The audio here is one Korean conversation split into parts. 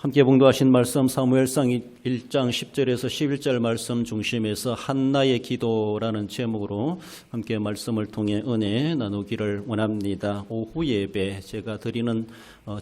함께 봉독하신 말씀 사무엘상 1장 10절에서 11절 말씀 중심에서 한나의 기도라는 제목으로 함께 말씀을 통해 은혜 나누기를 원합니다. 오후 예배 제가 드리는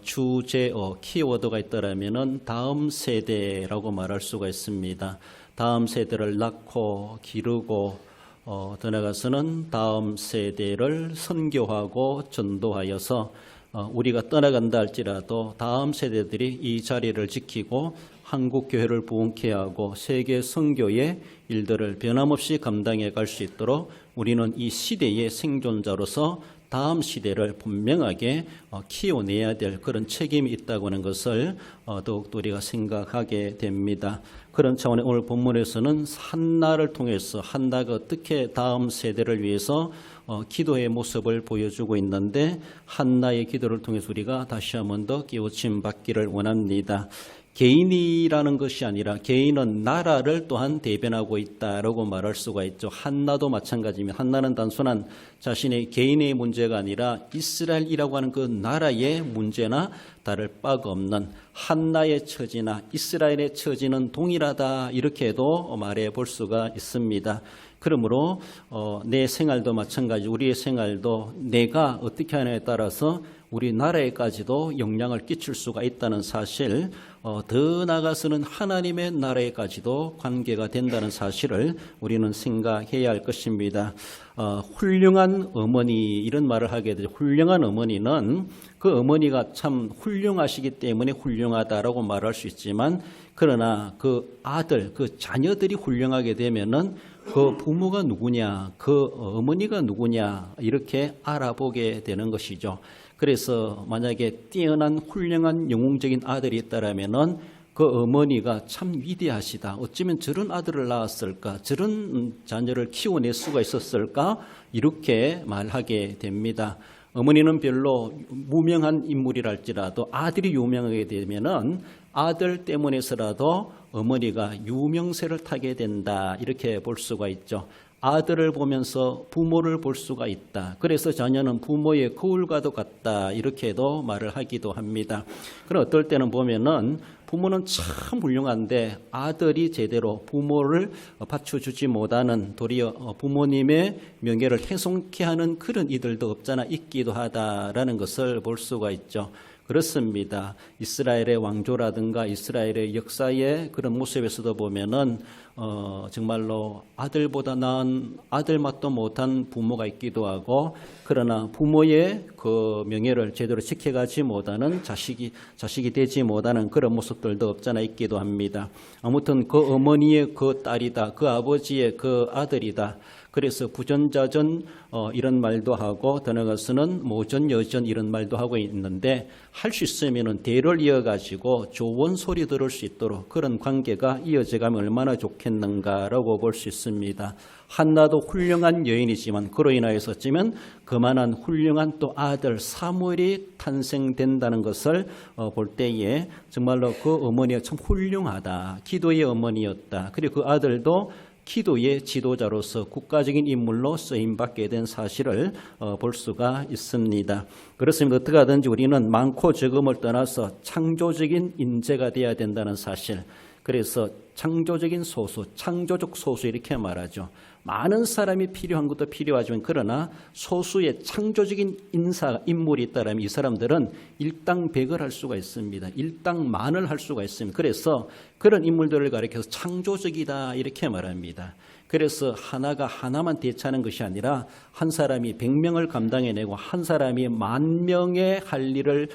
주제어 키워드가 있다라면은 다음 세대라고 말할 수가 있습니다. 다음 세대를 낳고 기르고 더 나아가서는 다음 세대를 선교하고 전도하여서 우리가 떠나간다 할지라도 다음 세대들이 이 자리를 지키고 한국 교회를 부흥케 하고 세계 선교의 일들을 변함없이 감당해 갈 수 있도록 우리는 이 시대의 생존자로서 다음 시대를 분명하게 키워내야 될 그런 책임이 있다고 하는 것을 더욱더 우리가 생각하게 됩니다. 그런 차원의 오늘 본문에서는 한나를 통해서 한나가 어떻게 다음 세대를 위해서 기도의 모습을 보여주고 있는데 한나의 기도를 통해서 우리가 다시 한 번 더 깨우침 받기를 원합니다. 개인이라는 것이 아니라 개인은 나라를 또한 대변하고 있다라고 말할 수가 있죠. 한나도 마찬가지입니다. 한나는 단순한 자신의 개인의 문제가 아니라 이스라엘이라고 하는 그 나라의 문제나 다를 바가 없는 한나의 처지나 이스라엘의 처지는 동일하다 이렇게도 말해 볼 수가 있습니다. 그러므로 내 생활도 마찬가지 우리의 생활도 내가 어떻게 하느냐에 따라서 우리 나라에까지도 영향을 끼칠 수가 있다는 사실, 더 나아가서는 하나님의 나라에까지도 관계가 된다는 사실을 우리는 생각해야 할 것입니다. 훌륭한 어머니 이런 말을 하게 되죠. 훌륭한 어머니는 그 어머니가 참 훌륭하시기 때문에 훌륭하다라고 말할 수 있지만 그러나 그 아들, 그 자녀들이 훌륭하게 되면은 그 부모가 누구냐, 그 어머니가 누구냐 이렇게 알아보게 되는 것이죠. 그래서 만약에 뛰어난 훌륭한 영웅적인 아들이 있다라면은 그 어머니가 참 위대하시다. 어쩌면 저런 아들을 낳았을까? 저런 자녀를 키워낼 수가 있었을까? 이렇게 말하게 됩니다. 어머니는 별로 무명한 인물이랄지라도 아들이 유명하게 되면은 아들 때문에서라도 어머니가 유명세를 타게 된다. 이렇게 볼 수가 있죠. 아들을 보면서 부모를 볼 수가 있다. 그래서 자녀는 부모의 거울과도 같다. 이렇게도 말을 하기도 합니다. 그럼 어떨 때는 보면은 부모는 참 훌륭한데 아들이 제대로 부모를 받쳐주지 못하는 도리어 부모님의 명예를 훼손케 하는 그런 이들도 없잖아 있기도 하다라는 것을 볼 수가 있죠. 그렇습니다. 이스라엘의 왕조라든가 이스라엘의 역사의 그런 모습에서도 보면은 정말로 아들보다 나은 아들 맛도 못한 부모가 있기도 하고 그러나 부모의 그 명예를 제대로 지켜가지 못하는 자식이 되지 못하는 그런 모습들도 없잖아 있기도 합니다. 아무튼 그 어머니의 그 딸이다, 그 아버지의 그 아들이다. 그래서 부전자전 이런 말도 하고 더 나아가서는 모전여전 이런 말도 하고 있는데 할 수 있으면은 대를 이어가지고 좋은 소리 들을 수 있도록 그런 관계가 이어져가면 얼마나 좋겠는가라고 볼 수 있습니다. 한나도 훌륭한 여인이지만 그로 인하여서 어쩌면 그만한 훌륭한 또 아들 사무엘이 탄생된다는 것을 볼 때에 정말로 그 어머니가 참 훌륭하다. 기도의 어머니였다. 그리고 그 아들도 기도의 지도자로서 국가적인 인물로 쓰임받게 된 사실을 볼 수가 있습니다. 그렇습니다. 어떻게 하든지 우리는 많고 적음을 떠나서 창조적인 인재가 되어야 된다는 사실. 그래서 창조적인 소수, 창조적 소수 이렇게 말하죠. 많은 사람이 필요한 것도 필요하지만 그러나 소수의 창조적인 인물이 있다면 이 사람들은 일당백을 할 수가 있습니다. 일당만을 할 수가 있습니다. 그래서 그런 인물들을 가리켜서 창조적이다 이렇게 말합니다. 그래서 하나가 하나만 대처하는 것이 아니라 한 사람이 100명을 감당해내고 한 사람이 10,000명의 할 일을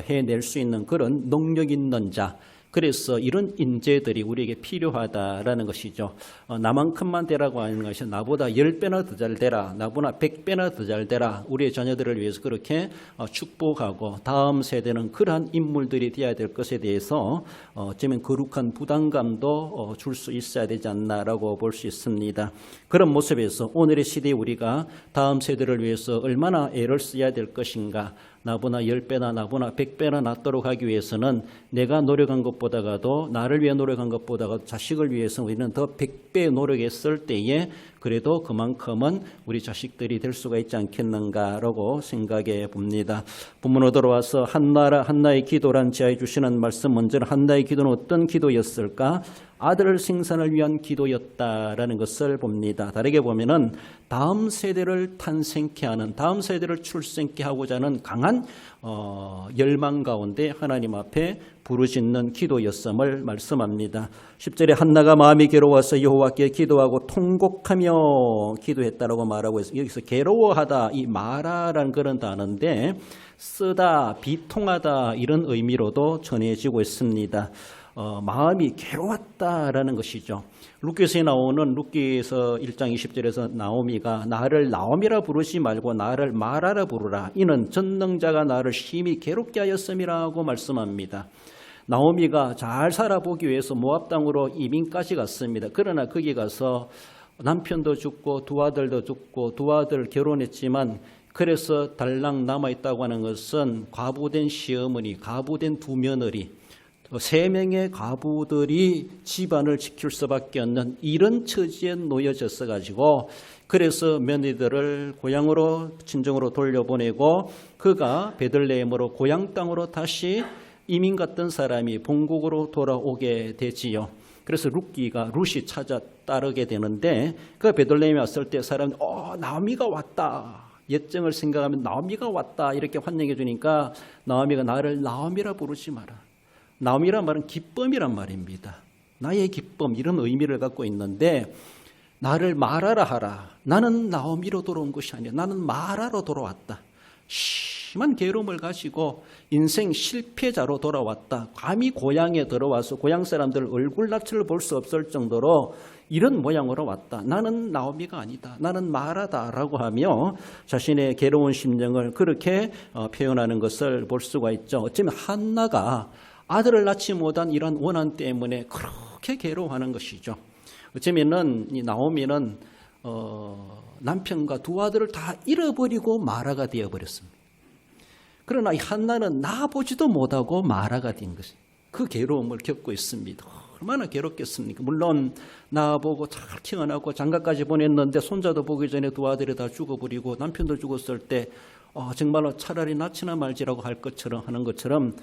해낼 수 있는 그런 능력 있는 자. 그래서 이런 인재들이 우리에게 필요하다라는 것이죠. 나만큼만 되라고 하는 것이 나보다 10배나 더 잘 되라, 나보다 100배나 더 잘 되라. 우리의 자녀들을 위해서 그렇게 축복하고 다음 세대는 그러한 인물들이 되어야 될 것에 대해서 어쩌면 거룩한 부담감도 줄 수 있어야 되지 않나라고 볼 수 있습니다. 그런 모습에서 오늘의 시대에 우리가 다음 세대를 위해서 얼마나 애를 써야 될 것인가. 나보다 10배나 나보다 100배나 낫도록 하기 위해서는 내가 노력한 것보다가도 나를 위해 노력한 것보다가 자식을 위해서 우리는 더 100배 노력했을 때에 그래도 그만큼은 우리 자식들이 될 수가 있지 않겠는가라고 생각해 봅니다. 본문으로 돌아와서 한나의 기도란 제하에 주시는 말씀, 먼저는 한나의 기도는 어떤 기도였을까? 아들 생산을 위한 기도였다라는 것을 봅니다. 다르게 보면은 다음 세대를 탄생케 하는, 다음 세대를 출생케 하고자 하는 강한 열망 가운데 하나님 앞에 부르짖는 기도였음을 말씀합니다. 10절에 한나가 마음이 괴로워서 여호와께 기도하고 통곡하며 기도했다라고 말하고 있어요. 여기서 괴로워하다, 이 마라라는 그런 단어인데 쓰다, 비통하다 이런 의미로도 전해지고 있습니다. 마음이 괴로웠다라는 것이죠. 룻기서에 나오는 룻기서 1장 20절에서 나오미가 나를 나오미라 부르지 말고 나를 마라라 부르라. 이는 전능자가 나를 심히 괴롭게 하였음이라고 말씀합니다. 나오미가 잘 살아보기 위해서 모압 땅으로 이민까지 갔습니다. 그러나 거기 가서 남편도 죽고 두 아들도 죽고 두 아들 결혼했지만 그래서 달랑 남아있다고 하는 것은 과부된 시어머니, 과부된 두 며느리, 3명의 과부들이 집안을 지킬 수밖에 없는 이런 처지에 놓여졌어 가지고 그래서 며느리들을 고향으로 친정으로 돌려보내고 그가 베들레헴으로 고향 땅으로 다시 이민 갔던 사람이 본국으로 돌아오게 되지요. 그래서 룻이 찾아 따르게 되는데 그 베들레헴에 왔을 때 사람이 나오미가 왔다. 예정을 생각하면 나오미가 왔다 이렇게 환영해 주니까 나오미가 나를 나오미라 부르지 마라. 나오미란 말은 기쁨이란 말입니다. 나의 기쁨 이런 의미를 갖고 있는데 나를 마라라 하라. 나는 나오미로 돌아온 것이 아니라 나는 마라로 돌아왔다. 심한 괴로움을 가지고 인생 실패자로 돌아왔다. 감히 고향에 들어와서 고향 사람들 얼굴 낯을 볼 수 없을 정도로 이런 모양으로 왔다. 나는 나오미가 아니다. 나는 마라다라고 하며 자신의 괴로운 심정을 그렇게 표현하는 것을 볼 수가 있죠. 어쩌면 한나가 아들을 낳지 못한 이런 원한 때문에 그렇게 괴로워하는 것이죠. 어쩌면은 이 나오미는 남편과 두 아들을 다 잃어버리고 마라가 되어버렸습니다. 그러나 이 한나는 낳아보지도 못하고 마라가 된 것이 그 괴로움을 겪고 있습니다. 얼마나 괴롭겠습니까? 물론 낳아보고 잘 키워나고 장가까지 보냈는데 손자도 보기 전에 두 아들이 다 죽어버리고 남편도 죽었을 때 정말로 차라리 낳지나 말지라고 할 것처럼 하는 것처럼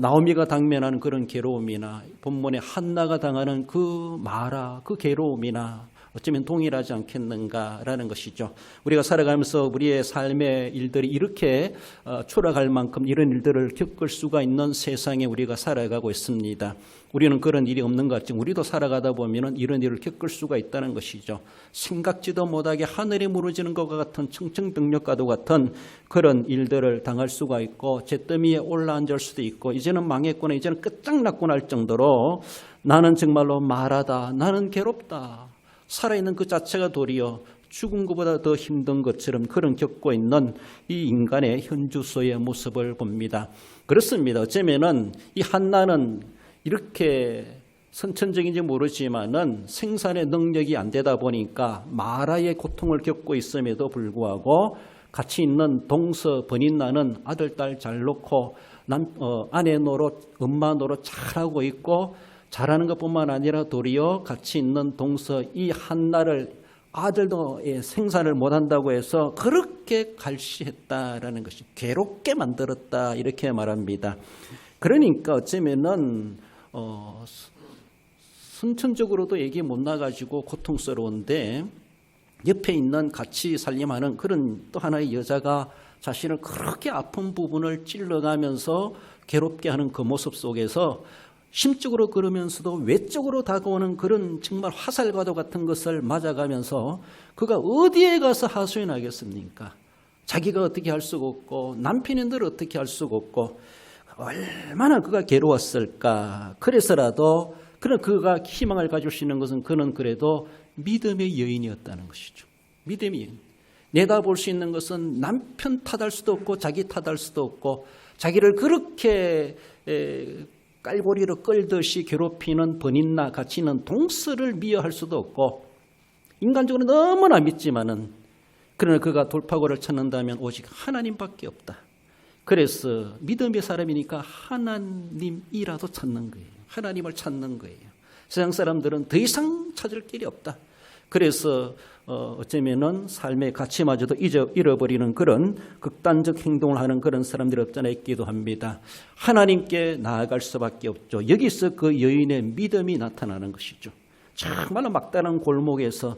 나오미가 당면하는 그런 괴로움이나 본문에 한나가 당하는 그 마라, 그 괴로움이나 어쩌면 동일하지 않겠는가라는 것이죠. 우리가 살아가면서 우리의 삶의 일들이 이렇게 초라할 만큼 이런 일들을 겪을 수가 있는 세상에 우리가 살아가고 있습니다. 우리는 그런 일이 없는 것 같지만 우리도 살아가다 보면 이런 일을 겪을 수가 있다는 것이죠. 생각지도 못하게 하늘이 무너지는 것과 같은 청천벽력과도 같은 그런 일들을 당할 수가 있고 잿더미에 올라앉을 수도 있고 이제는 망했구나, 이제는 끝장났구나 할 정도로 나는 정말로 말하다, 나는 괴롭다, 살아있는 그 자체가 도리어 죽은 것보다 더 힘든 것처럼 그런 겪고 있는 이 인간의 현주소의 모습을 봅니다. 그렇습니다. 어쩌면은 이 한나는 이렇게 선천적인지 모르지만은 생산의 능력이 안 되다 보니까 마라의 고통을 겪고 있음에도 불구하고 같이 있는 동서 버닌나는 아들, 딸 잘 놓고 아내 노릇, 엄마 노릇 잘하고 있고 잘하는 것뿐만 아니라 도리어 같이 있는 동서 이 한나를 아들도 생산을 못한다고 해서 그렇게 갈시했다라는 것이 괴롭게 만들었다 이렇게 말합니다. 그러니까 어쩌면은 선천적으로도 얘기 못 나가지고 고통스러운데 옆에 있는 같이 살림하는 그런 또 하나의 여자가 자신을 그렇게 아픈 부분을 찔러가면서 괴롭게 하는 그 모습 속에서 심적으로 그러면서도 외적으로 다가오는 그런 정말 화살과도 같은 것을 맞아가면서 그가 어디에 가서 하소연하겠습니까? 자기가 어떻게 할 수가 없고 남편인들 어떻게 할 수가 없고 얼마나 그가 괴로웠을까. 그래서라도 그가 희망을 가질 수 있는 것은 그는 그래도 믿음의 여인이었다는 것이죠. 믿음의 여인. 내다볼 수 있는 것은 남편 탓할 수도 없고 자기 탓할 수도 없고 자기를 그렇게 깔고리로 끌듯이 괴롭히는 번인나 같이 있는 동서를 미워할 수도 없고 인간적으로 너무나 믿지만은 그러나 그가 돌파구를 찾는다면 오직 하나님밖에 없다. 그래서 믿음의 사람이니까 하나님이라도 찾는 거예요. 하나님을 찾는 거예요. 세상 사람들은 더 이상 찾을 길이 없다. 그래서 어쩌면은 삶의 가치마저도 잃어버리는 그런 극단적 행동을 하는 그런 사람들이 없잖아 있기도 합니다. 하나님께 나아갈 수밖에 없죠. 여기서 그 여인의 믿음이 나타나는 것이죠. 정말로 막다른 골목에서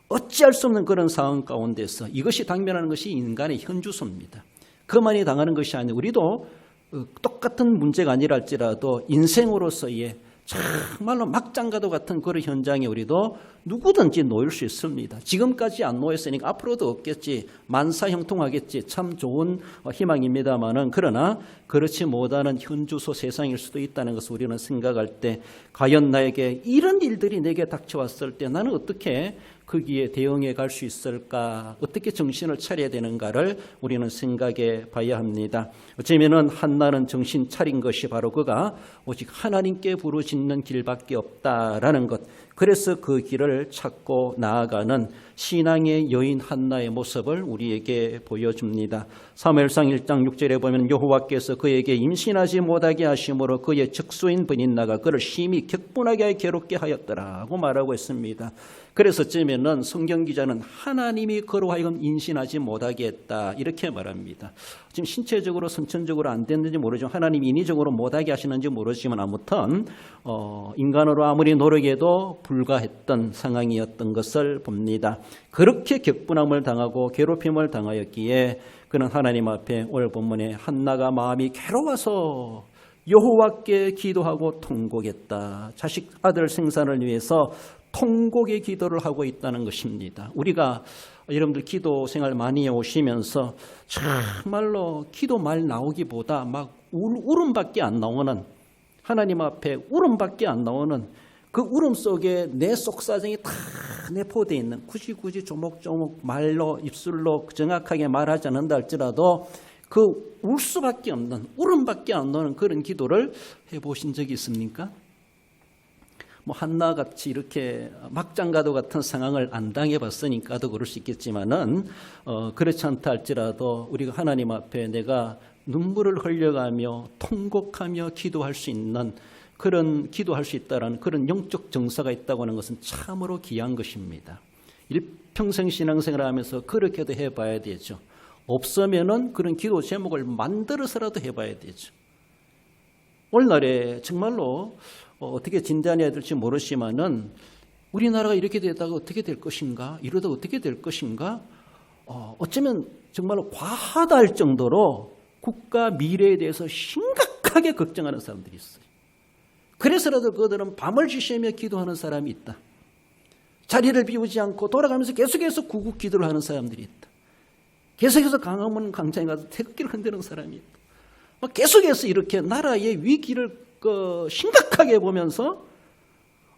어찌할 수 없는 그런 상황 가운데서 이것이 당면하는 것이 인간의 현주소입니다. 그만이 당하는 것이 아니라 우리도 똑같은 문제가 아니라 할지라도 인생으로서의 정말로 막장가도 같은 그런 현장에 우리도 누구든지 놓일 수 있습니다. 지금까지 안 놓였으니까 앞으로도 없겠지. 만사형통하겠지. 참 좋은 희망입니다만은 그러나 그렇지 못하는 현주소 세상일 수도 있다는 것을 우리는 생각할 때 과연 나에게 이런 일들이 내게 닥쳐왔을 때 나는 어떻게 거기에 대응해 갈 수 있을까? 어떻게 정신을 차려야 되는가를 우리는 생각해 봐야 합니다. 어쩌면은 한나는 정신 차린 것이 바로 그가 오직 하나님께 부르짖는 길밖에 없다라는 것. 그래서 그 길을 찾고 나아가는 신앙의 여인 한나의 모습을 우리에게 보여줍니다. 사무엘상 1장 6절에 보면 여호와께서 그에게 임신하지 못하게 하심으로 그의 적수인 브닛나가 그를 심히 격분하게 괴롭게 하였더라고 말하고 있습니다. 그래서 어쩌면은 성경 기자는 하나님이 그로 하여금 임신하지 못하게 했다 이렇게 말합니다. 지금 신체적으로 선천적으로 안 됐는지 모르지만 하나님이 인위적으로 못하게 하시는지 모르지만 아무튼 인간으로 아무리 노력해도 불가했던 상황이었던 것을 봅니다. 그렇게 격분함을 당하고 괴롭힘을 당하였기에 그는 하나님 앞에 오늘 본문에 한나가 마음이 괴로워서 여호와께 기도하고 통곡했다. 자식 아들 생산을 위해서 통곡의 기도를 하고 있다는 것입니다. 우리가 여러분들 기도 생활 많이 해오시면서 정말로 기도 말 나오기보다 막 울음밖에 안 나오는 하나님 앞에 울음밖에 안 나오는 그 울음 속에 내 속사정이 다 내포되어 있는 굳이 조목조목 말로 입술로 정확하게 말하지 않는다 할지라도 그 울 수밖에 없는 울음밖에 안 나오는 그런 기도를 해보신 적이 있습니까? 한나같이 이렇게 막장가도 같은 상황을 안 당해봤으니까도 그럴 수 있겠지만은 그렇지 않다 할지라도 우리가 하나님 앞에 내가 눈물을 흘려가며 통곡하며 기도할 수 있는 그런 기도할 수 있다라는 그런 영적 정서가 있다고 하는 것은 참으로 귀한 것입니다. 일평생 신앙생활을 하면서 그렇게도 해봐야 되죠. 없으면은 그런 기도 제목을 만들어서라도 해봐야 되죠. 오늘날에 정말로 어떻게 진단해야 될지 모르지만은 우리나라가 이렇게 되다가 어떻게 될 것인가, 이러다 어떻게 될 것인가, 어쩌면 정말로 과하다 할 정도로 국가 미래에 대해서 심각하게 걱정하는 사람들이 있어요. 그래서라도 그들은 밤을 지새며 기도하는 사람이 있다. 자리를 비우지 않고 돌아가면서 계속해서 구국 기도를 하는 사람들이 있다. 계속해서 강화문 광장에 가서 태극기를 흔드는 사람이 있다. 계속해서 이렇게 나라의 위기를 심각하게 보면서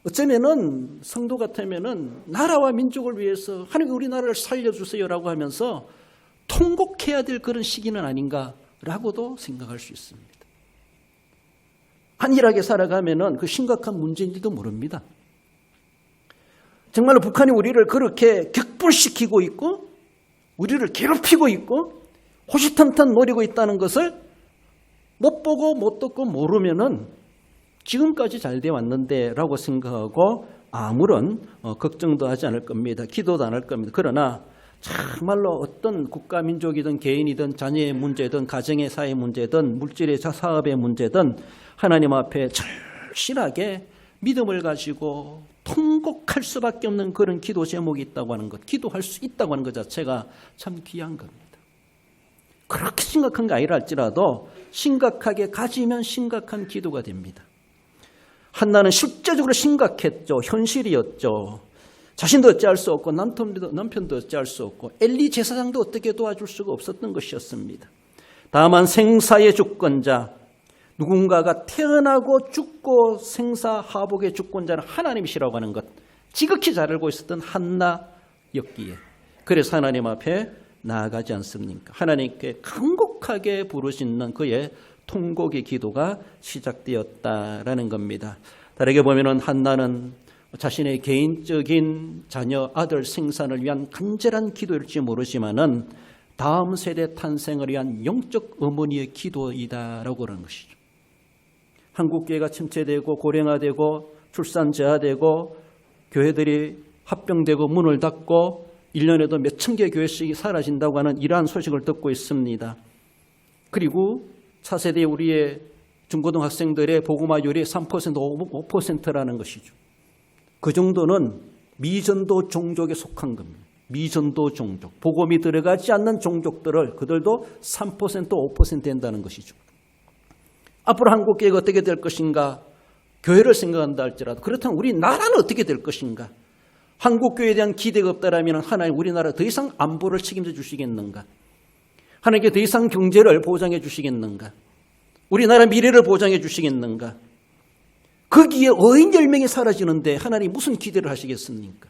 어쩌면은 성도 같으면은 나라와 민족을 위해서 하나님 우리나라를 살려주세요라고 하면서 통곡해야 될 그런 시기는 아닌가라고도 생각할 수 있습니다. 안일하게 살아가면은 그 심각한 문제인지도 모릅니다. 정말로 북한이 우리를 그렇게 격불시키고 있고 우리를 괴롭히고 있고 호시탐탐 노리고 있다는 것을 못 보고 못 듣고 모르면은 지금까지 잘 돼 왔는데 라고 생각하고 아무런 걱정도 하지 않을 겁니다. 기도도 안 할 겁니다. 그러나 정말로 어떤 국가 민족이든 개인이든 자녀의 문제든 가정의 사회 문제든 물질의 사업의 문제든 하나님 앞에 절실하게 믿음을 가지고 통곡할 수밖에 없는 그런 기도 제목이 있다고 하는 것, 기도할 수 있다고 하는 것 자체가 참 귀한 겁니다. 그렇게 심각한 게 아니라 할지라도 심각하게 가지면 심각한 기도가 됩니다. 한나는 실제적으로 심각했죠. 현실이었죠. 자신도 어찌할 수 없고 남편도 어찌할 수 없고 엘리 제사장도 어떻게 도와줄 수가 없었던 것이었습니다. 다만 생사의 주권자, 누군가가 태어나고 죽고 생사하복의 주권자는 하나님이시라고 하는 것 지극히 잘 알고 있었던 한나였기에 그래서 하나님 앞에 나아가지 않습니까? 하나님께 간곡하게 부르짖는 그의 통곡의 기도가 시작되었다라는 겁니다. 다르게 보면은 한나는 자신의 개인적인 자녀 아들 생산을 위한 간절한 기도일지 모르지만은 다음 세대 탄생을 위한 영적 어머니의 기도이다라고 하는 것이죠. 한국 교회가 침체되고 고령화되고 출산 저하되고 교회들이 합병되고 문을 닫고 1년에도 몇천 개 교회씩이 사라진다고 하는 이러한 소식을 듣고 있습니다. 그리고 차세대 우리의 중고등학생들의 복음화율이 3%, 5%라는 것이죠. 그 정도는 미전도 종족에 속한 겁니다. 미전도 종족. 복음이 들어가지 않는 종족들을 그들도 3%, 5% 된다는 것이죠. 앞으로 한국교회가 어떻게 될 것인가? 교회를 생각한다 할지라도 그렇다면 우리나라는 어떻게 될 것인가? 한국교회에 대한 기대가 없다라면 하나님 우리나라 더 이상 안보를 책임져 주시겠는가? 하나님께 더 이상 경제를 보장해 주시겠는가? 우리나라 미래를 보장해 주시겠는가? 거기에 어인 10명이 사라지는데 하나님 무슨 기대를 하시겠습니까?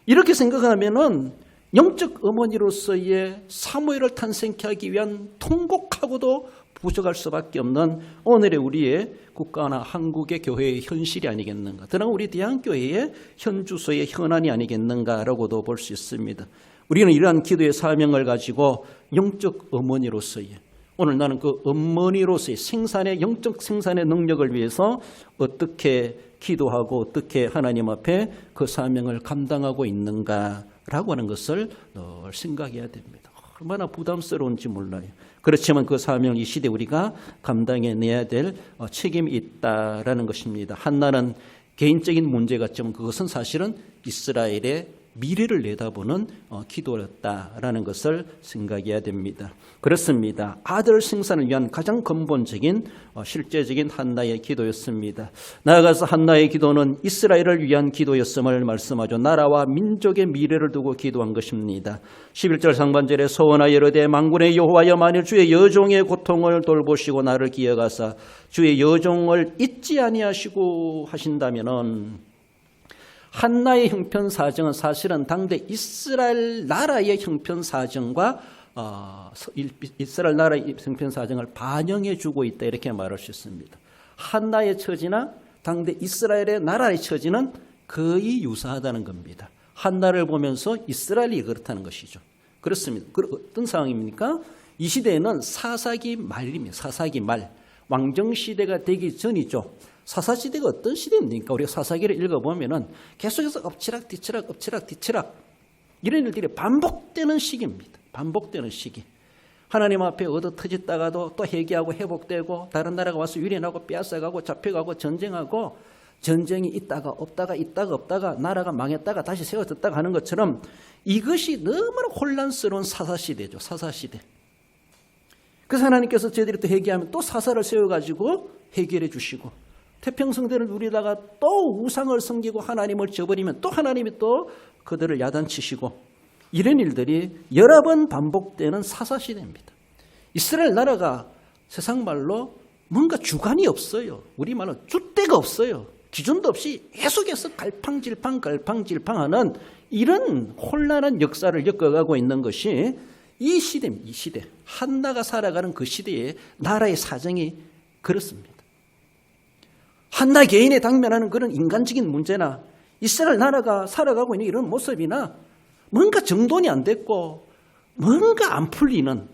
이렇게 생각하면은 영적 어머니로서의 사무엘을 탄생케 하기 위한 통곡하고도 부족할 수밖에 없는 오늘의 우리의 국가나 한국의 교회의 현실이 아니겠는가. 더나 우리 대한교회의 현주소의 현안이 아니겠는가라고도 볼 수 있습니다. 우리는 이러한 기도의 사명을 가지고 영적 어머니로서의 오늘 나는 그 어머니로서의 생산의 영적 생산의 능력을 위해서 어떻게 기도하고 어떻게 하나님 앞에 그 사명을 감당하고 있는가라고 하는 것을 늘 생각해야 됩니다. 얼마나 부담스러운지 몰라요. 그렇지만 그 사명을 이 시대에 우리가 감당해내야 될 책임이 있다라는 것입니다. 한나는 개인적인 문제 같지만 그것은 사실은 이스라엘의 미래를 내다보는 기도였다라는 것을 생각해야 됩니다. 그렇습니다. 아들 생산을 위한 가장 근본적인 실제적인 한나의 기도였습니다. 나아가서 한나의 기도는 이스라엘을 위한 기도였음을 말씀하죠. 나라와 민족의 미래를 두고 기도한 것입니다. 11절 상반절에 소원하여 이르되 만군의 여호와여 만일 주의 여종의 고통을 돌보시고 나를 기억하사 주의 여종을 잊지 아니하시고 하신다면은 한나의 형편사정은 사실은 당대 이스라엘 나라의 형편사정과 이스라엘 나라의 형편사정을 반영해 주고 있다 이렇게 말할 수 있습니다. 한나의 처지나 당대 이스라엘의 나라의 처지는 거의 유사하다는 겁니다. 한나를 보면서 이스라엘이 그렇다는 것이죠. 그렇습니다. 어떤 상황입니까? 이 시대에는 사사기 말입니다. 사사기 말. 왕정시대가 되기 전이죠. 사사시대가 어떤 시대입니까? 우리가 사사기를 읽어보면은 계속해서 엎치락 뒤치락 엎치락 뒤치락 이런 일들이 반복되는 시기입니다. 반복되는 시기. 하나님 앞에 얻어 터졌다가도 또 회개하고 회복되고 다른 나라가 와서 유린하고 빼앗아가고 잡혀가고 전쟁하고 전쟁이 있다가 없다가 있다가 없다가 나라가 망했다가 다시 세워졌다가 하는 것처럼 이것이 너무나 혼란스러운 사사시대죠. 사사시대. 그래서 하나님께서 저희들이 또 회개하면 또 사사를 세워가지고 해결해 주시고 태평성대를 누리다가 또 우상을 섬기고 하나님을 저버리면 또 하나님이 또 그들을 야단치시고 이런 일들이 여러 번 반복되는 사사시대입니다. 이스라엘 나라가 세상 말로 뭔가 주관이 없어요. 우리말로 줏대가 없어요. 기준도 없이 계속해서 갈팡질팡하는 이런 혼란한 역사를 겪어가고 있는 것이 이 시대입니다. 이 시대. 한나가 살아가는 그 시대의 나라의 사정이 그렇습니다. 한나 개인에 당면하는 그런 인간적인 문제나 이스라엘 나라가 살아가고 있는 이런 모습이나 뭔가 정돈이 안 됐고 뭔가 안 풀리는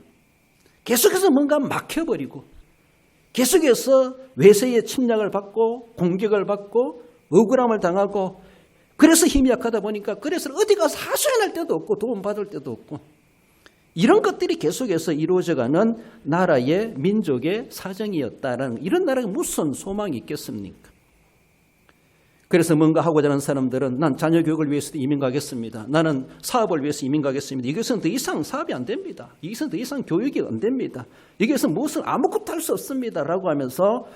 계속해서 뭔가 막혀버리고 계속해서 외세의 침략을 받고 공격을 받고 억울함을 당하고 그래서 힘이 약하다 보니까 그래서 어디 가서 하소연할 때도 없고 도움받을 때도 없고 이런 것들이 계속해서 이루어져가는 나라의 민족의 사정이었다라는 이런 나라가 무슨 소망이 있겠습니까? 그래서 뭔가 하고자 하는 사람들은 난 자녀 교육을 위해서도 이민 가겠습니다. 나는 사업을 위해서 이민 가겠습니다. 이것은 더 이상 사업이 안 됩니다. 이것은 더 이상 교육이 안 됩니다. 이것은 무엇을 아무것도 할 수 없습니다. 라고 하면서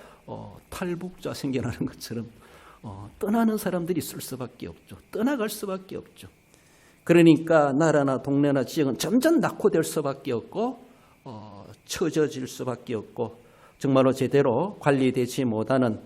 탈북자 생겨나는 것처럼 떠나는 사람들이 있을 수밖에 없죠. 떠나갈 수밖에 없죠. 그러니까 나라나 동네나 지역은 점점 낙후될 수밖에 없고 처져질 수밖에 없고 정말로 제대로 관리되지 못하는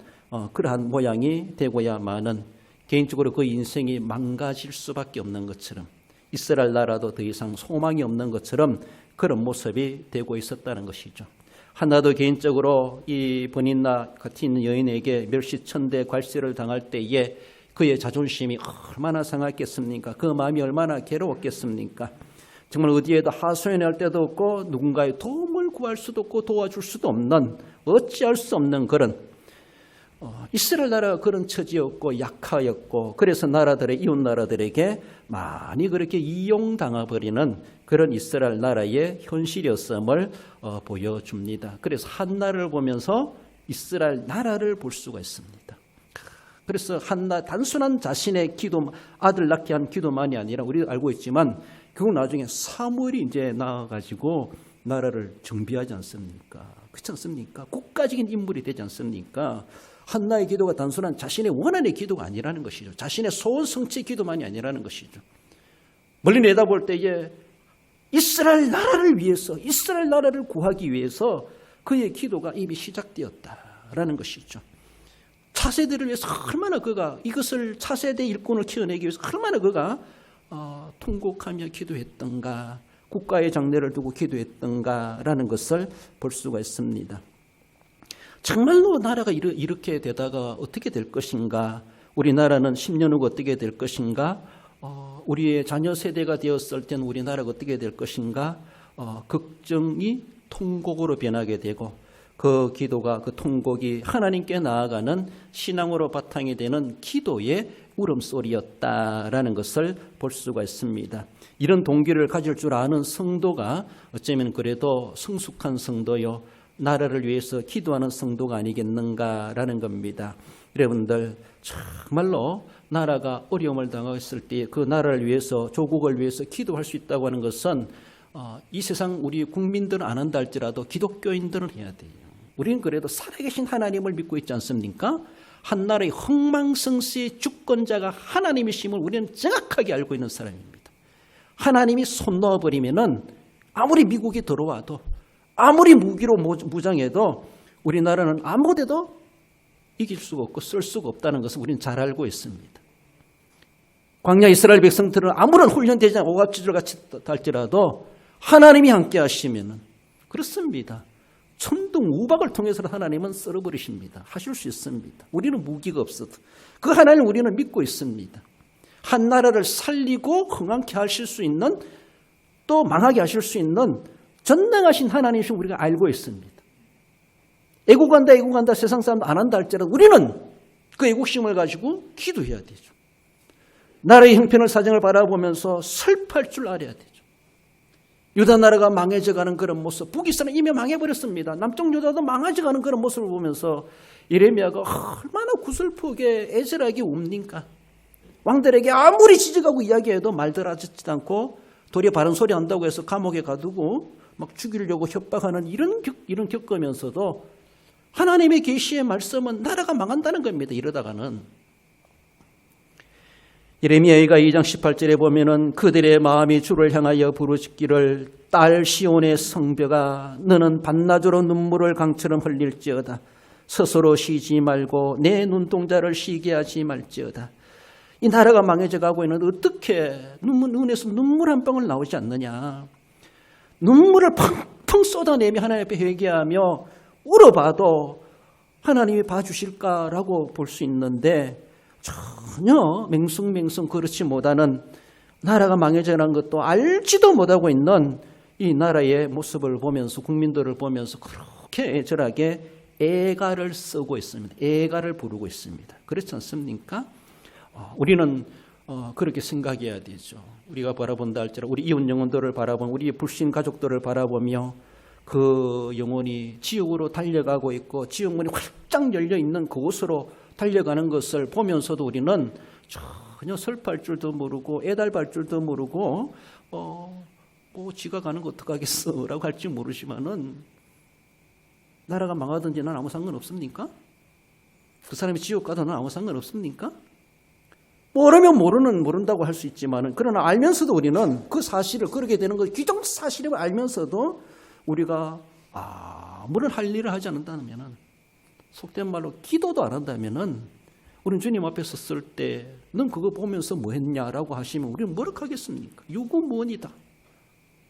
그러한 모양이 되고야만은 개인적으로 그 인생이 망가질 수밖에 없는 것처럼 이스라엘 나라도 더 이상 소망이 없는 것처럼 그런 모습이 되고 있었다는 것이죠. 한나도 개인적으로 이 버닌나 같은 여인에게 멸시천대 괄시를 당할 때에 그의 자존심이 얼마나 상했겠습니까? 그 마음이 얼마나 괴로웠겠습니까? 정말 어디에도 하소연할 데도 없고 누군가의 도움을 구할 수도 없고 도와줄 수도 없는 어찌할 수 없는 그런 이스라엘 나라가 그런 처지였고 약하였고 그래서 나라들의 이웃 나라들에게 많이 그렇게 이용당해버리는 그런 이스라엘 나라의 현실이었음을 보여줍니다. 그래서 한나를 보면서 이스라엘 나라를 볼 수가 있습니다. 그래서 한나 단순한 자신의 기도, 아들 낳게 한 기도만이 아니라 우리가 알고 있지만 결국 나중에 사무엘이 이제 나와가지고 나라를 정비하지 않습니까? 그렇지 않습니까? 국가적인 인물이 되지 않습니까? 한나의 기도가 단순한 자신의 원한의 기도가 아니라는 것이죠. 자신의 소원 성취 기도만이 아니라는 것이죠. 멀리 내다볼 때에 이스라엘 나라를 위해서, 이스라엘 나라를 구하기 위해서 그의 기도가 이미 시작되었다라는 것이죠. 차세대를 위해서 얼마나 그가 이것을 차세대 일꾼을 키워내기 위해서 얼마나 그가 통곡하며 기도했던가, 국가의 장래를 두고 기도했던가라는 것을 볼 수가 있습니다. 정말로 나라가 이렇게 되다가 어떻게 될 것인가, 우리나라는 10년 후 어떻게 될 것인가, 우리의 자녀 세대가 되었을 때는 우리나라가 어떻게 될 것인가, 걱정이 통곡으로 변하게 되고 그 기도가, 그 통곡이 하나님께 나아가는 신앙으로 바탕이 되는 기도의 울음소리였다라는 것을 볼 수가 있습니다. 이런 동기를 가질 줄 아는 성도가 어쩌면 그래도 성숙한 성도요, 나라를 위해서 기도하는 성도가 아니겠는가라는 겁니다. 여러분들 정말로 나라가 어려움을 당했을 때 그 나라를 위해서, 조국을 위해서 기도할 수 있다고 하는 것은 이 세상 우리 국민들은 안 한다 할지라도 기독교인들은 해야 돼요. 우리는 그래도 살아계신 하나님을 믿고 있지 않습니까? 한 나라의 흥망성쇠의 주권자가 하나님이심을 우리는 정확하게 알고 있는 사람입니다. 하나님이 손 놓아버리면은 아무리 미국이 들어와도, 아무리 무기로 무장해도 우리나라는 아무데도 이길 수가 없고 쓸 수가 없다는 것을 우리는 잘 알고 있습니다. 광야 이스라엘 백성들은 아무런 훈련되지 않은 오갑지졸 같이 할지라도 하나님이 함께 하시면은 그렇습니다. 천둥 우박을 통해서 하나님은 썰어버리십니다. 하실 수 있습니다. 우리는 무기가 없어도 그 하나님을 우리는 믿고 있습니다. 한 나라를 살리고 흥왕케 하실 수 있는, 또 망하게 하실 수 있는 전능하신 하나님이신 우리가 알고 있습니다. 애국한다 세상 사람 안 한다 할지라도 우리는 그 애국심을 가지고 기도해야 되죠. 나라의 형편을 사정을 바라보면서 슬퍼할 줄 알아야 되죠. 유다 나라가 망해져가는 그런 모습, 북이스라엘은 이미 망해버렸습니다. 남쪽 유다도 망해져가는 그런 모습을 보면서 예레미야가 얼마나 구슬프게 애절하게 웁니까? 왕들에게 아무리 지적하고 이야기해도 말들 하지도 않고 도리어 바른 소리 한다고 해서 감옥에 가두고 막 죽이려고 협박하는 이런 겪으면서도 하나님의 계시의 말씀은 나라가 망한다는 겁니다. 이러다가는. 예레미야가 2장 18절에 보면은 그들의 마음이 주를 향하여 부르짖기를 딸 시온의 성벽아 너는 반나절로 눈물을 강처럼 흘릴지어다. 스스로 쉬지 말고 내 눈동자를 쉬게 하지 말지어다. 이 나라가 망해져 가고 있는데 어떻게 눈에서 눈물 한 방울 나오지 않느냐. 눈물을 펑펑 쏟아내며 하나님 앞에 회개하며 울어봐도 하나님이 봐주실까라고 볼 수 있는데 전혀 맹숭맹숭 그렇지 못하는, 나라가 망해져가는 것도 알지도 못하고 있는 이 나라의 모습을 보면서, 국민들을 보면서 그렇게 애절하게 애가를 쓰고 있습니다. 애가를 부르고 있습니다. 그렇지 않습니까? 우리는 그렇게 생각해야 되죠. 우리가 바라본다 할지라도 우리 이웃 영혼들을 바라보며, 우리 불신 가족들을 바라보며 그 영혼이 지옥으로 달려가고 있고 지옥문이 활짝 열려있는 그곳으로 달려가는 것을 보면서도 우리는 전혀 슬퍼할 줄도 모르고 애달할 줄도 모르고 지가 가는 거 어떡하겠어 라고 할지 모르지만은, 나라가 망하든지 난 아무 상관없습니까? 그 사람이 지옥 가든 아무 상관없습니까? 모르면 모른다고 할 수 있지만은, 그러나 알면서도 우리는 그 사실을, 그렇게 되는 것, 기존 사실을 알면서도 우리가 아무런 할 일을 하지 않는다면은, 속된 말로 기도도 안 한다면은, 우리는 주님 앞에 섰을 때 넌 그거 보면서 뭐 했냐라고 하시면 우리는 뭐라 하겠습니까? 유구무원이다.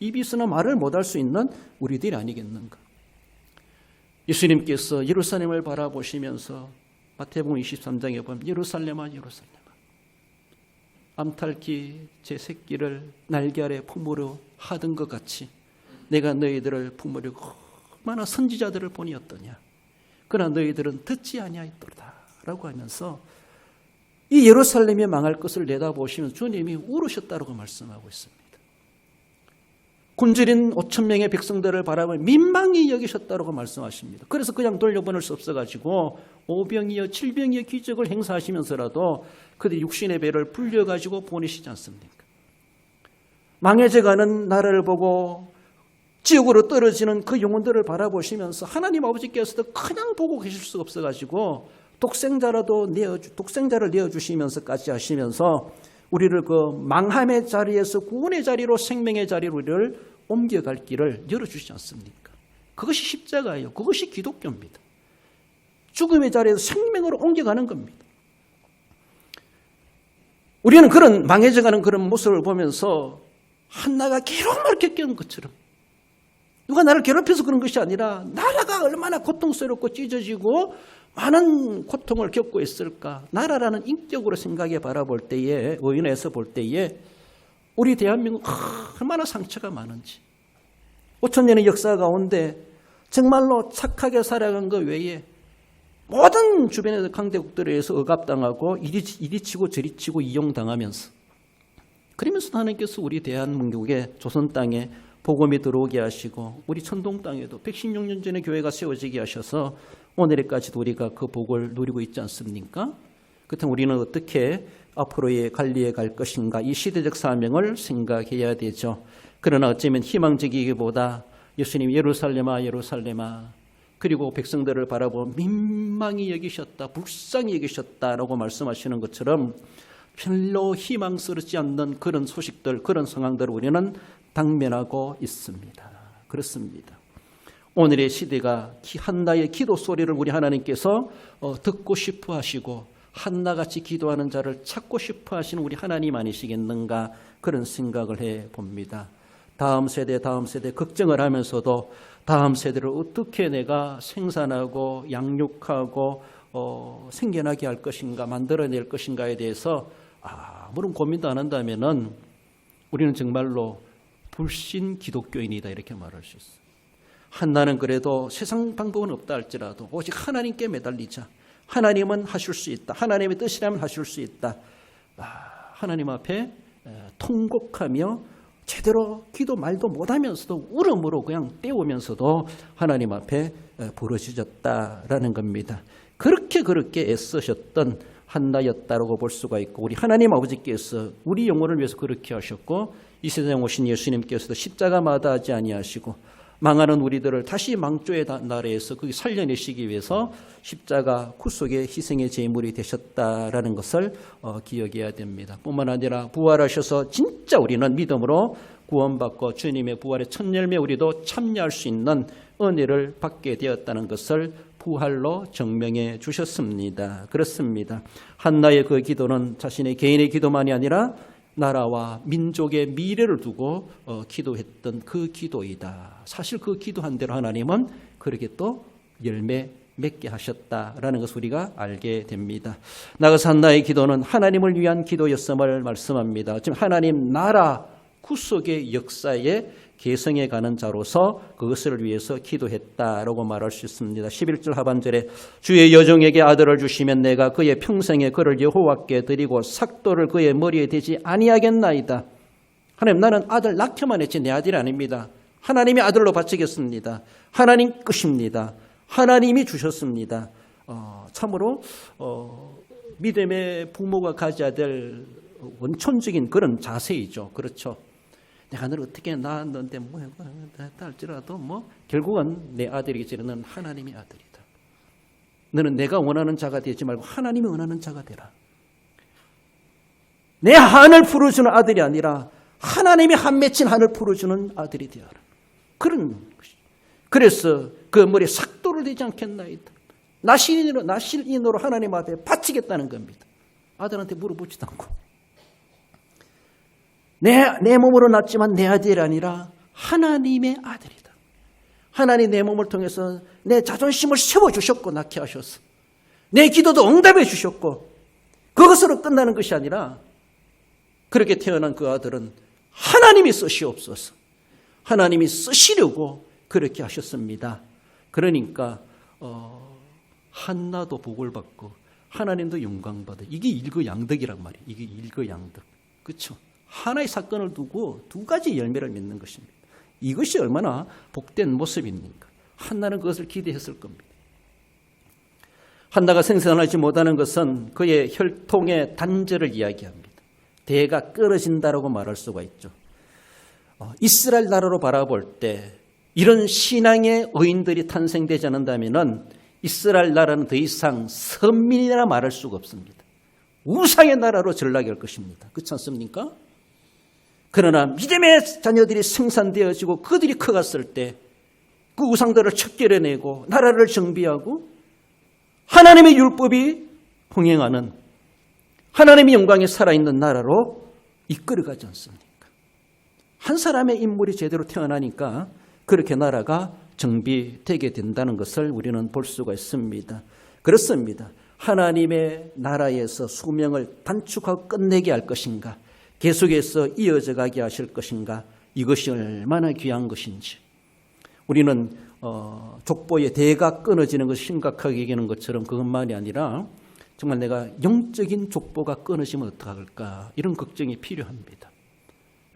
입이 있으나 말을 못할 수 있는 우리들이 아니겠는가. 예수님께서 예루살렘을 바라보시면서 마태복음 23장에 보면 예루살렘아 예루살렘아 암탉이 제 새끼를 날개 아래 품으려 하던 것 같이 내가 너희들을 품으려고 얼마나 선지자들을 보내었더냐. 그러나 너희들은 듣지 아니하였도다. 라고 하면서 이 예루살렘이 망할 것을 내다보시면서 주님이 울으셨다고 말씀하고 있습니다. 굶주린 5천 명의 백성들을 바라보며 민망히 여기셨다고 말씀하십니다. 그래서 그냥 돌려보낼 수 없어가지고 5병이여 7병이여 기적을 행사하시면서라도 그들 육신의 배를 불려가지고 보내시지 않습니까? 망해져가는 나라를 보고 지옥으로 떨어지는 그 영혼들을 바라보시면서 하나님 아버지께서도 그냥 보고 계실 수가 없어가지고 독생자를 내어주시면서까지 하시면서 우리를 그 망함의 자리에서 구원의 자리로 생명의 자리로 우리를 옮겨갈 길을 열어주시지 않습니까? 그것이 십자가예요. 그것이 기독교입니다. 죽음의 자리에서 생명으로 옮겨가는 겁니다. 우리는 그런 망해져가는 그런 모습을 보면서 한나가 괴로움을 겪는 것처럼 누가 나를 괴롭혀서 그런 것이 아니라 나라가 얼마나 고통스럽고 찢어지고 많은 고통을 겪고 있을까. 나라라는 인격으로 생각해 바라볼 때에 의인에서 볼 때에 우리 대한민국 얼마나 상처가 많은지 5천년의 역사 가운데 정말로 착하게 살아간 것 외에 모든 주변의 강대국들에 의해서 억압당하고 이리 치고 저리 치고 이용당하면서 그러면서 하나님께서 우리 대한민국의 조선 땅에 복음이 들어오게 하시고 우리 천동 땅에도 116년 전에 교회가 세워지게 하셔서 오늘까지도 우리가 그 복을 누리고 있지 않습니까? 그렇다면 우리는 어떻게 앞으로의 관리해 갈 것인가 이 시대적 사명을 생각해야 되죠. 그러나 어쩌면 희망적이기보다 예수님 예루살렘아 예루살렘아 그리고 백성들을 바라보고 민망히 여기셨다 불쌍히 여기셨다라고 말씀하시는 것처럼 별로 희망스럽지 않는 그런 소식들 그런 상황들을 우리는 당면하고 있습니다. 그렇습니다. 오늘의 시대가 한나의 기도 소리를 우리 하나님께서 듣고 싶어 하시고 한나같이 기도하는 자를 찾고 싶어 하시는 우리 하나님 아니시겠는가 그런 생각을 해봅니다. 다음 세대 걱정을 하면서도 다음 세대를 어떻게 내가 생산하고 양육하고 생겨나게 할 것인가 만들어낼 것인가에 대해서 아무런 고민도 안 한다면은 우리는 정말로 불신 기독교인이다 이렇게 말할 수 있어요. 한나는 그래도 세상 방법은 없다 할지라도 오직 하나님께 매달리자. 하나님은 하실 수 있다. 하나님의 뜻이라면 하실 수 있다. 하나님 앞에 통곡하며 제대로 기도 말도 못하면서도 울음으로 그냥 때우면서도 하나님 앞에 부르짖었다라는 겁니다. 그렇게 애쓰셨던 한나였다라고 볼 수가 있고 우리 하나님 아버지께서 우리 영혼을 위해서 그렇게 하셨고 이 세상에 오신 예수님께서도 십자가 마다하지 아니하시고 망하는 우리들을 다시 망조의 나라에서 거기 살려내시기 위해서 십자가 구속의 희생의 제물이 되셨다라는 것을 기억해야 됩니다. 뿐만 아니라 부활하셔서 진짜 우리는 믿음으로 구원받고 주님의 부활의 첫 열매 우리도 참여할 수 있는 은혜를 받게 되었다는 것을 부활로 증명해 주셨습니다. 그렇습니다. 한나의 그 기도는 자신의 개인의 기도만이 아니라 나라와 민족의 미래를 두고 기도했던 그 기도이다. 사실 그 기도한 대로 하나님은 그렇게 또 열매 맺게 하셨다라는 것을 우리가 알게 됩니다. 나아가서 한나의 기도는 하나님을 위한 기도였음을 말씀합니다. 지금 하나님 나라 구속의 역사에 계승해 가는 자로서 그것을 위해서 기도했다라고 말할 수 있습니다. 11절 하반절에 주의 여종에게 아들을 주시면 내가 그의 평생에 그를 여호와께 드리고 삭도를 그의 머리에 대지 아니하겠나이다. 하나님 나는 아들 낳기만 했지 내 아들이 아닙니다. 하나님이 아들로 바치겠습니다. 하나님 끝입니다. 하나님이 주셨습니다. 참으로 믿음의 부모가 가져야 될 원천적인 그런 자세이죠. 그렇죠. 내가 너를 어떻게 낳았는데 뭐 했다 할지라도 결국은 내 아들이겠지. 너는 하나님의 아들이다. 너는 내가 원하는 자가 되지 말고 하나님이 원하는 자가 되라. 내 한을 풀어주는 아들이 아니라 하나님이 한 맺힌 한을 풀어주는 아들이 되어라. 그런 것이. 그래서 그 머리에 삭도를 되지 않겠나이다. 나실인으로 하나님 앞에 바치겠다는 겁니다. 아들한테 물어보지도 않고. 내 몸으로 낳았지만 내 아들이 아니라 하나님의 아들이다. 하나님 내 몸을 통해서 내 자존심을 세워주셨고 낳게 하셨어. 내 기도도 응답해 주셨고 그것으로 끝나는 것이 아니라 그렇게 태어난 그 아들은 하나님이 쓰시옵소서. 하나님이 쓰시려고 그렇게 하셨습니다. 그러니까 한나도 복을 받고 하나님도 영광받아. 이게 일거양득이란 말이에요. 이게 일거양득. 그렇죠? 하나의 사건을 두고 두 가지 열매를 맺는 것입니다. 이것이 얼마나 복된 모습입니까? 한나는 그것을 기대했을 겁니다. 한나가 생산하지 못하는 것은 그의 혈통의 단절을 이야기합니다. 대가 끊어진다라고 말할 수가 있죠. 이스라엘 나라로 바라볼 때 이런 신앙의 의인들이 탄생되지 않는다면 이스라엘 나라는 더 이상 선민이라 말할 수가 없습니다. 우상의 나라로 전락할 것입니다. 그렇지 않습니까? 그러나 믿음의 자녀들이 생산되어지고 그들이 커갔을 때 그 우상들을 척결해내고 나라를 정비하고 하나님의 율법이 흥행하는 하나님의 영광에 살아있는 나라로 이끌어가지 않습니까? 한 사람의 인물이 제대로 태어나니까 그렇게 나라가 정비되게 된다는 것을 우리는 볼 수가 있습니다. 그렇습니다. 하나님의 나라에서 수명을 단축하고 끝내게 할 것인가, 계속해서 이어져 가게 하실 것인가, 이것이 얼마나 귀한 것인지. 우리는 족보의 대가 끊어지는 것이 심각하게 여기는 것처럼 그것만이 아니라 정말 내가 영적인 족보가 끊어지면 어떡할까, 이런 걱정이 필요합니다.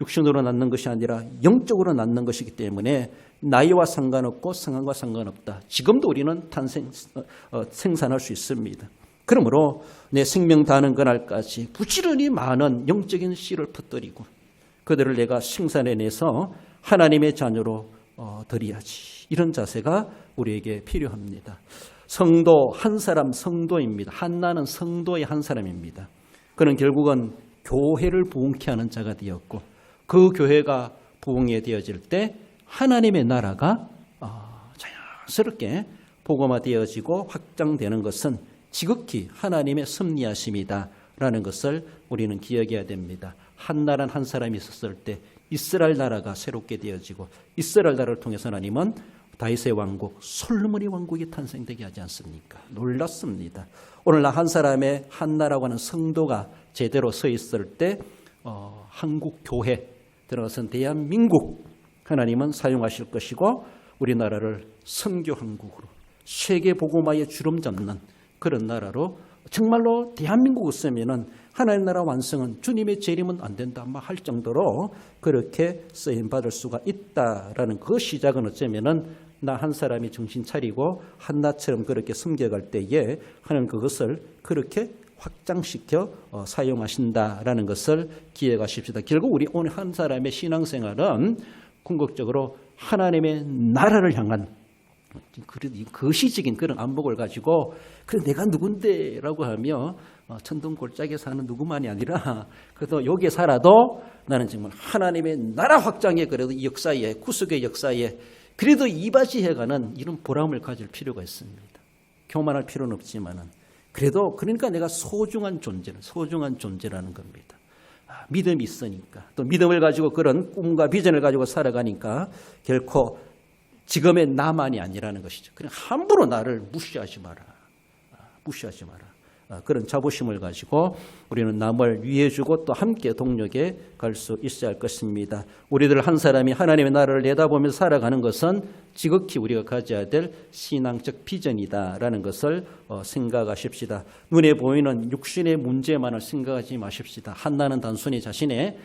육신으로 낳는 것이 아니라 영적으로 낳는 것이기 때문에 나이와 상관없고 상황과 상관없다. 지금도 우리는 생산할 수 있습니다. 그러므로 내 생명 다하는 그날까지 부지런히 많은 영적인 씨를 퍼뜨리고 그들을 내가 생산해내서 하나님의 자녀로 드려야지. 이런 자세가 우리에게 필요합니다. 성도 한 사람 성도입니다. 한나는 성도의 한 사람입니다. 그는 결국은 교회를 부흥케 하는 자가 되었고 그 교회가 부흥이 되어질 때 하나님의 나라가 자연스럽게 복음화되어지고 확장되는 것은 지극히 하나님의 섭리하심이다라는 것을 우리는 기억해야 됩니다. 한나란 한 사람이 있었을 때 이스라엘 나라가 새롭게 되어지고 이스라엘 나라를 통해서 하나님은 다윗의 왕국, 솔로몬의 왕국이 탄생되게 하지 않습니까? 놀랐습니다. 오늘날 한 사람의 한나라고 하는 성도가 제대로 서 있을 때 한국 교회 들어가선 대한민국 하나님은 사용하실 것이고 우리나라를 선교 한국으로 세계 복음화에 주름 잡는 그런 나라로 정말로 대한민국 없으면은 하나님 나라 완성은 주님의 재림은 안 된다 할 정도로 그렇게 쓰임 받을 수가 있다라는 그 시작은 어쩌면은 나 한 사람이 정신 차리고 한나처럼 그렇게 섬겨갈 때에 하나님 그것을 그렇게 확장시켜 사용하신다라는 것을 기억하십시다. 결국 우리 오늘 한 사람의 신앙생활은 궁극적으로 하나님의 나라를 향한 거시적인 그런 안목을 가지고 그래 내가 누군데라고 하며 천둥골짜기에 사는 누구만이 아니라 그래도 여기에 살아도 나는 정말 하나님의 나라 확장에 그래도 이 역사에 구속의 역사에 그래도 이바지해가는 이런 보람을 가질 필요가 있습니다. 교만할 필요는 없지만은 그래도 그러니까 내가 소중한 존재라는 겁니다. 믿음이 있으니까 또 믿음을 가지고 그런 꿈과 비전을 가지고 살아가니까 결코 지금의 나만이 아니라는 것이죠. 그냥 함부로 나를 무시하지 마라. 그런 자부심을 가지고 우리는 남을 위해주고 또 함께 동력에 갈 수 있어야 할 것입니다. 우리들 한 사람이 하나님의 나라를 내다보면서 살아가는 것은 지극히 우리가 가져야 될 신앙적 비전이다라는 것을 생각하십시다. 눈에 보이는 육신의 문제만을 생각하지 마십시다. 한나는 단순히 자신의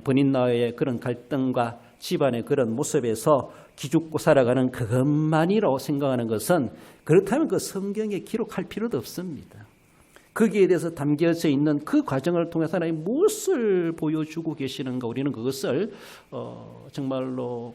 본인과의 그런 갈등과 집안의 그런 모습에서 기죽고 살아가는 그것만이라고 생각하는 것은 그렇다면 그 성경에 기록할 필요도 없습니다. 거기에 대해서 담겨져 있는 그 과정을 통해서 하나님 무엇을 보여주고 계시는가 우리는 그것을 정말로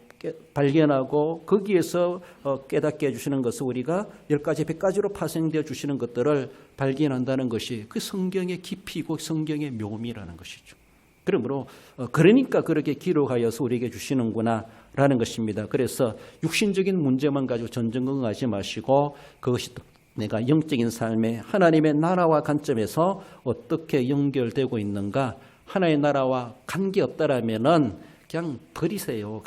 발견하고 거기에서 깨닫게 해주시는 것을 우리가 10가지 100가지로 파생되어 주시는 것들을 발견한다는 것이 그 성경의 깊이고 성경의 묘미라는 것이죠. 그러므로 그러니까 그렇게 기록하여서 우리에게 주시는구나 라는 것입니다. 그래서 육신적인 문제만 가지고 전전긍긍하지 마시고 그것이 또 내가 영적인 삶에 하나님의 나라와 관점에서 어떻게 연결되고 있는가, 하나의 나라와 관계없다라면은 그냥 버리세요.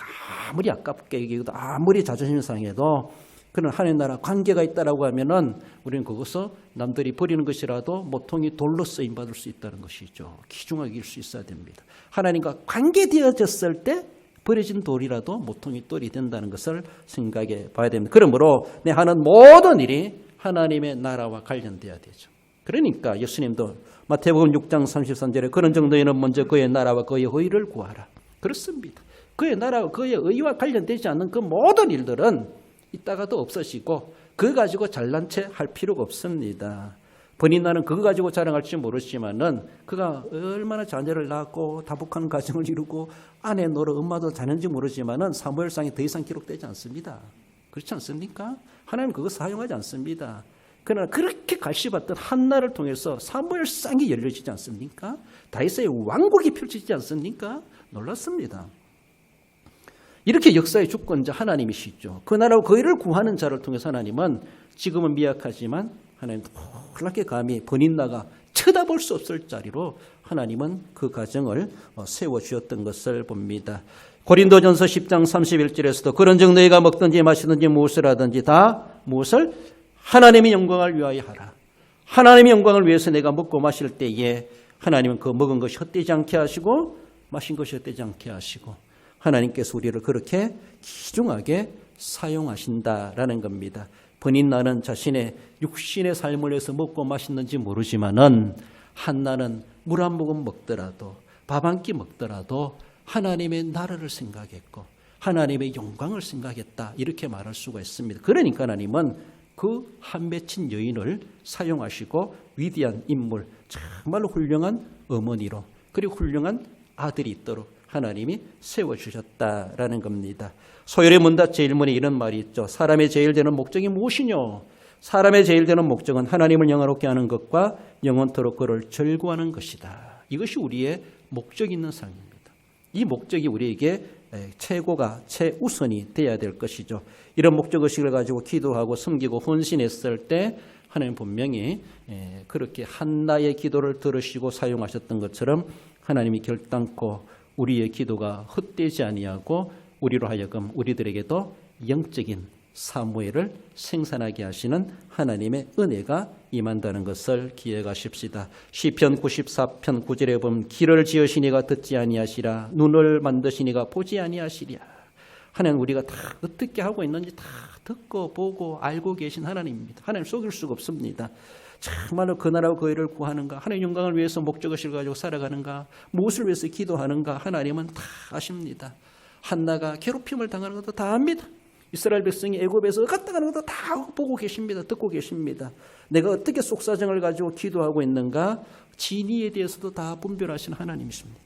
아무리 아깝게 얘기해도 아무리 자존심 상해도 그런 하나의 나라 관계가 있다라고 하면은 우리는 그것을 남들이 버리는 것이라도 모퉁이 돌로 쓰임 받을 수 있다는 것이죠. 귀중하게 일 수 있어야 됩니다. 하나님과 관계되어졌을 때 버려진 돌이라도 모퉁이 돌이 된다는 것을 생각해 봐야 됩니다. 그러므로 내 하는 모든 일이 하나님의 나라와 관련돼야 되죠. 그러니까 예수님도 마태복음 6장 33절에 그런 정도에는 먼저 그의 나라와 그의 의를 구하라. 그렇습니다. 그의 나라와 그의 의와 관련되지 않는 그 모든 일들은 이따가도 없어지고 그거 가지고 잘난 체 할 필요가 없습니다. 본인 나는 그거 가지고 자랑할지 모르지만은 그가 얼마나 자녀를 낳고 다복한 가정을 이루고 아내 노릇 엄마도 자녀인지 모르지만은 사무엘상에 더 이상 기록되지 않습니다. 그렇지 않습니까? 하나님 그거 사용하지 않습니다. 그러나 그렇게 갈시받던 한나를 통해서 사무엘상이 열려지지 않습니까? 다윗의 왕국이 펼쳐지지 않습니까? 놀랐습니다. 이렇게 역사의 주권자 하나님이시죠. 그 나라와 그 일을 구하는 자를 통해서 하나님은 지금은 미약하지만 하나님 놀랍게 감히 번인나가 쳐다볼 수 없을 자리로 하나님은 그 가정을 세워주셨던 것을 봅니다. 고린도전서 10장 31절에서도 그런즉 너희가 먹든지 마시든지 무엇을 하든지 다 무엇을 하나님의 영광을 위하여 하라. 하나님의 영광을 위해서 내가 먹고 마실 때에 하나님은 그 먹은 것이 헛되지 않게 하시고 마신 것이 헛되지 않게 하시고 하나님께서 우리를 그렇게 귀중하게 사용하신다라는 겁니다. 번인나는 자신의 육신의 삶을 위해서 먹고 마시는지 모르지만은 한나는 물 한 모금 먹더라도 밥 한 끼 먹더라도 하나님의 나라를 생각했고 하나님의 영광을 생각했다 이렇게 말할 수가 있습니다. 그러니까 하나님은 그 한 맺힌 여인을 사용하시고 위대한 인물 정말로 훌륭한 어머니로 그리고 훌륭한 아들이 있도록 하나님이 세워주셨다라는 겁니다. 소열의 문답 제1문에 이런 말이 있죠. 사람의 제일 되는 목적이 무엇이뇨? 사람의 제일 되는 목적은 하나님을 영화롭게 하는 것과 영원토록 그를 즐거워하는 것이다. 이것이 우리의 목적 있는 삶입니다. 이 목적이 우리에게 최고가 최우선이 되어야 될 것이죠. 이런 목적의식을 가지고 기도하고 섬기고 헌신했을 때 하나님 분명히 그렇게 한나의 기도를 들으시고 사용하셨던 것처럼 하나님이 결단코 우리의 기도가 헛되지 아니하고 우리로 하여금 우리들에게도 영적인 사무엘을 생산하게 하시는 하나님의 은혜가 임한다는 것을 기억하십시다. 시편 94편 9절에 보면 길을 지으시니가 듣지 아니하시라 눈을 만드시니가 보지 아니하시랴. 하나님 우리가 다 어떻게 하고 있는지 다 듣고 보고 알고 계신 하나님입니다. 하나님 속일 수가 없습니다. 정말로 그 나라와 그 일을 구하는가 하나님 영광을 위해서 목적의식을 가지고 살아가는가 무엇을 위해서 기도하는가 하나님은 다 아십니다. 한나가 괴롭힘을 당하는 것도 다 압니다. 이스라엘 백성이 애굽에서 갔다 가는 것도 다 보고 계십니다. 듣고 계십니다. 내가 어떻게 속사정을 가지고 기도하고 있는가 진위에 대해서도 다 분별하시는 하나님이십니다.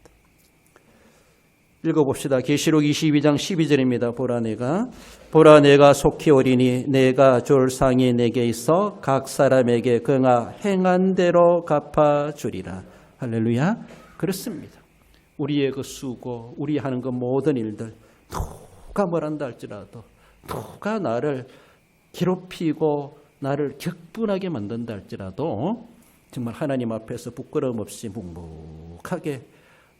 읽어봅시다. 계시록 22장 12절입니다. 보라 내가 속히 오리니 내가 줄 상이 내게 있어 각 사람에게 그가 행한 대로 갚아주리라. 할렐루야. 그렇습니다. 우리의 그 수고 우리 하는 그 모든 일들 누가 뭐란다 할지라도 누가 나를 괴롭히고 나를 격분하게 만든다 할지라도 정말 하나님 앞에서 부끄러움 없이 묵묵하게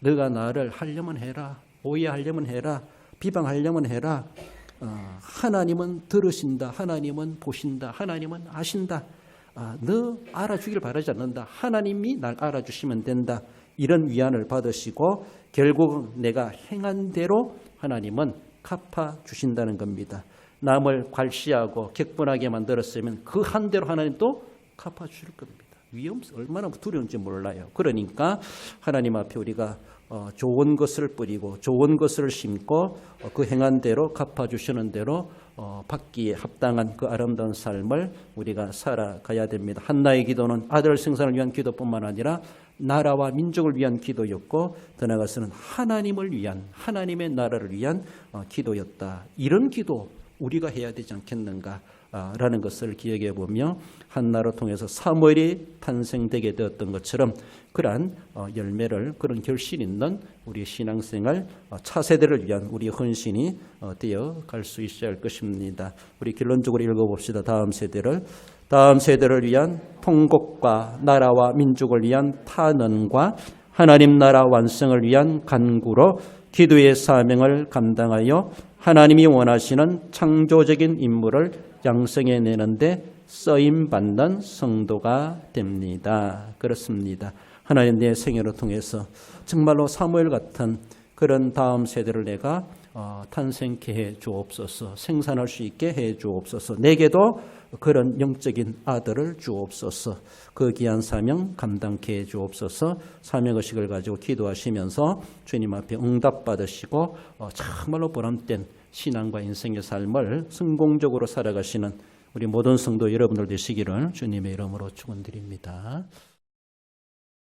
너가 나를 하려면 해라 오해하려면 해라 비방하려면 해라 하나님은 들으신다 하나님은 보신다 하나님은 아신다 너 알아주길 바라지 않는다 하나님이 날 알아주시면 된다 이런 위안을 받으시고 결국 내가 행한 대로 하나님은 갚아주신다는 겁니다. 남을 괄시하고 격분하게 만들었으면 그 한 대로 하나님 또 갚아줄 겁니다. 얼마나 두려운지 몰라요. 그러니까 하나님 앞에 우리가 좋은 것을 뿌리고 좋은 것을 심고 그 행한 대로 갚아주시는 대로 받기에 합당한 그 아름다운 삶을 우리가 살아가야 됩니다. 한나의 기도는 아들 생산을 위한 기도뿐만 아니라 나라와 민족을 위한 기도였고 더 나아가서는 하나님을 위한 하나님의 나라를 위한 기도였다. 이런 기도 우리가 해야 되지 않겠는가 라는 것을 기억해 보며 한나를 통해서 사무엘이 탄생되게 되었던 것처럼 그러한 열매를 그런 결실 있는 우리 신앙생활 차세대를 위한 우리 헌신이 되어 갈 수 있어야 할 것입니다. 우리 결론적으로 읽어봅시다. 다음 세대를 위한 통곡과 나라와 민족을 위한 탄원과 하나님 나라 완성을 위한 간구로 기도의 사명을 감당하여 하나님이 원하시는 창조적인 인물을 양성해내는데 쓰임받는 성도가 됩니다. 그렇습니다. 하나님 내 생애를 통해서 정말로 사무엘 같은 그런 다음 세대를 내가 탄생케 해 주옵소서 생산할 수 있게 해 주옵소서 내게도 그런 영적인 아들을 주옵소서. 그 귀한 사명 감당케 해 주옵소서. 사명의식을 가지고 기도하시면서 주님 앞에 응답받으시고 정말로 보람된 신앙과 인생의 삶을 성공적으로 살아가시는 우리 모든 성도 여러분들 되시기를 주님의 이름으로 축원드립니다.